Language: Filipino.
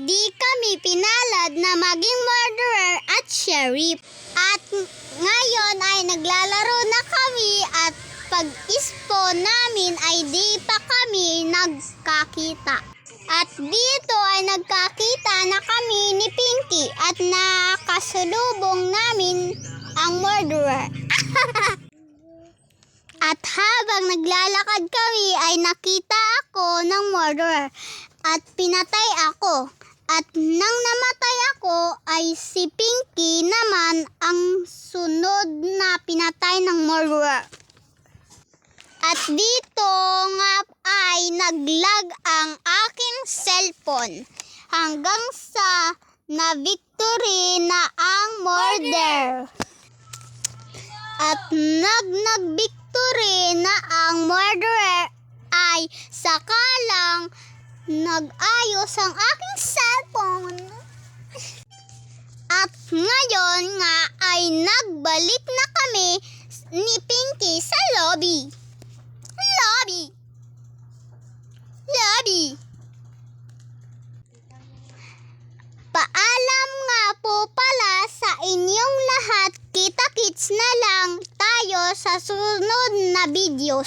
di kami pinalad na maging murderer at sheriff. At ngayon ay naglalaro na kami at pag-ispo namin ay di pa kami nagkakita. At dito ay nagkakita na kami ni Pinky at nakasalubong namin ang murderer. At habang naglalakad kami ay nakita ako ng murderer at pinatay ako. At nang namatay ako ay si Pinky naman ang sunod na pinatay ng murderer. At dito nga ay naglag ang aking cellphone hanggang sa na-victory na ang murder. At nag-victory na ang murderer ay sakalang nag-ayos ang aking cellphone. At ngayon nga ay nagbalik na kami ni Pinky sa lobby. Paalam nga po pala sa inyong lahat. Kita-kits na lang tayo sa sunod na videos.